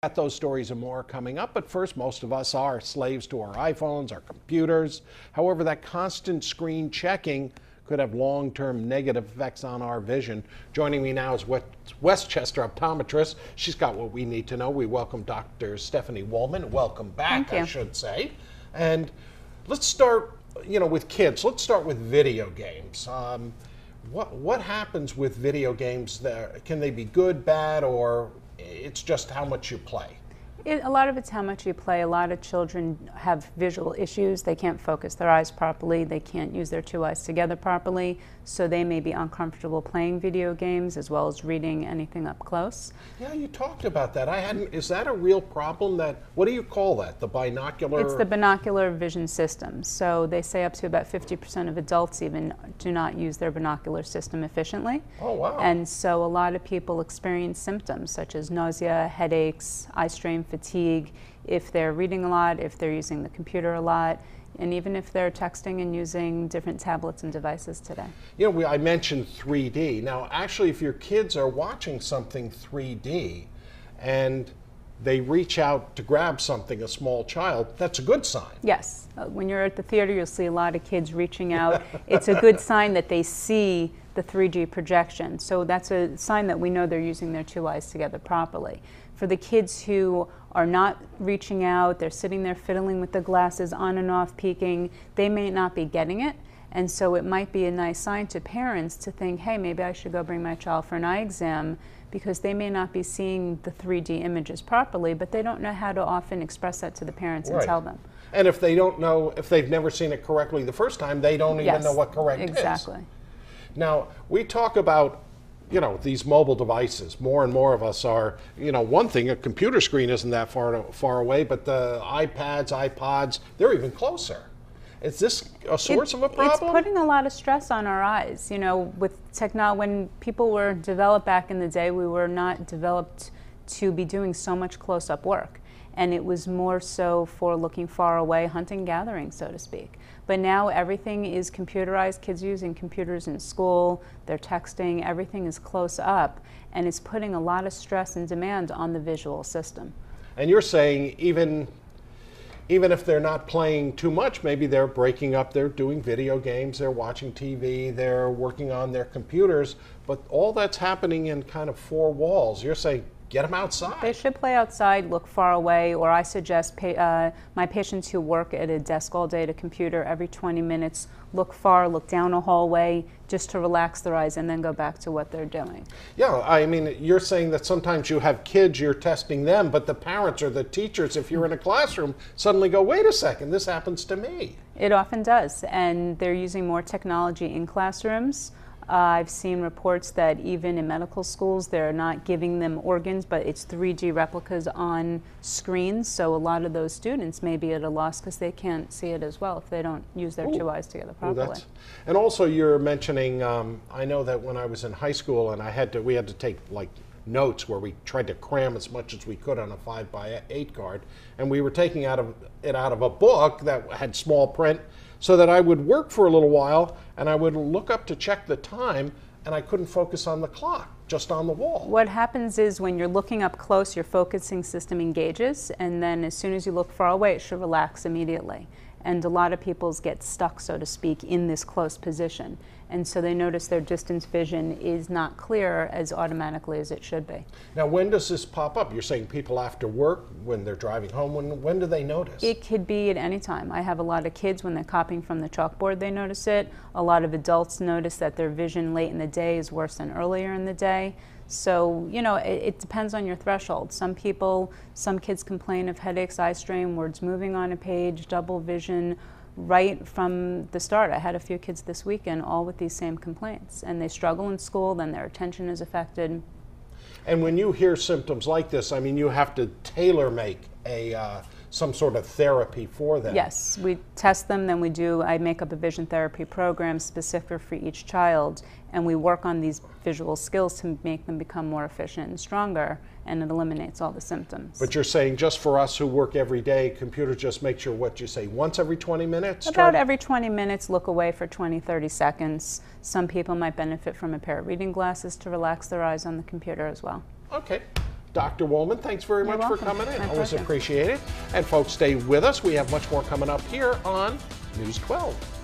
Got those stories and more coming up, but first, most of us are slaves to our iPhones, our computers. However, that constant screen checking could have long-term negative effects on our vision. Joining me now is Westchester optometrist. She's got what we need to know. We welcome Dr. Stephanie Wolman. Welcome back, I should say. And let's start, with kids. Let's start with video games. What happens with video games there? Can they be good, bad, or it's just how much you play? A lot of it's how much you play. A lot of children have visual issues. They can't focus their eyes properly. They can't use their two eyes together properly. So they may be uncomfortable playing video games as well as reading anything up close. Yeah, you talked about that. Is that a real problem? What do you call that? The binocular? It's the binocular vision system. So they say up to about 50% of adults even do not use their binocular system efficiently. Oh, wow. And so a lot of people experience symptoms such as nausea, headaches, eye strain, fatigue, if they're reading a lot, if they're using the computer a lot, and even if they're texting and using different tablets and devices today. I mentioned 3D. Now, actually, if your kids are watching something 3D and they reach out to grab something, a small child, that's a good sign. Yes. When you're at the theater, you'll see a lot of kids reaching out. It's a good sign that they see the 3D projection. So that's a sign that we know they're using their two eyes together properly. For the kids who are not reaching out, they're sitting there fiddling with the glasses on and off, peeking, they may not be getting it. And so it might be a nice sign to parents to think, hey, maybe I should go bring my child for an eye exam, because they may not be seeing the 3D images properly, but they don't know how to often express that to the parents and tell them. And if they don't know, if they've never seen it correctly the first time, they don't even know what correct is. Exactly. Now, we talk about these mobile devices. More and more of us are, one thing, a computer screen isn't that far away, but the iPads, iPods, they're even closer. Is this a source of a problem? It's putting a lot of stress on our eyes. With technology, when people were developed back in the day, we were not developed to be doing so much close-up work. And it was more so for looking far away, hunting, gathering, so to speak. But now everything is computerized. Kids are using computers in school, they're texting, everything is close up, and it's putting a lot of stress and demand on the visual system. And you're saying even if they're not playing too much, maybe they're breaking up, they're doing video games, they're watching TV, they're working on their computers, but all that's happening in kind of four walls. You're saying get them outside. They should play outside, look far away, or I suggest my patients who work at a desk all day at a computer, every 20 minutes, look far, look down a hallway, just to relax their eyes and then go back to what they're doing. Yeah, I mean, you're saying that sometimes you have kids, you're testing them, but the parents or the teachers, if you're in a classroom, suddenly go, wait a second, this happens to me. It often does, and they're using more technology in classrooms. I've seen reports that even in medical schools, they're not giving them organs, but it's 3D replicas on screens. So a lot of those students may be at a loss because they can't see it as well if they don't use their two eyes together properly. And also you're mentioning, I know that when I was in high school and we had to take like notes where we tried to cram as much as we could on a 5x8 card, and we were taking it out of a book that had small print, so that I would work for a little while and I would look up to check the time and I couldn't focus on the clock, just on the wall. What happens is when you're looking up close, your focusing system engages, and then as soon as you look far away, it should relax immediately. And a lot of people get stuck, so to speak, in this close position. And so they notice their distance vision is not clear as automatically as it should be. Now, when does this pop up? You're saying people after work, when they're driving home, when do they notice? It could be at any time. I have a lot of kids, when they're copying from the chalkboard, they notice it. A lot of adults notice that their vision late in the day is worse than earlier in the day. So, it depends on your threshold. Some kids complain of headaches, eye strain, words moving on a page, double vision, right from the start. I had a few kids this weekend, all with these same complaints. And they struggle in school, then their attention is affected. And when you hear symptoms like this, I mean, you have to tailor-make some sort of therapy for them. Yes, we test them, then I make up a vision therapy program specific for each child, and we work on these visual skills to make them become more efficient and stronger, and it eliminates all the symptoms. But you're saying just for us who work every day, computers just make sure, what you say, once every 20 minutes? About every 20 minutes, look away for 20, 30 seconds. Some people might benefit from a pair of reading glasses to relax their eyes on the computer as well. Okay. Dr. Wolman, thanks very You're much welcome. for coming in. My Always pleasure. appreciate it. And folks, stay with us. We have much more coming up here on News 12.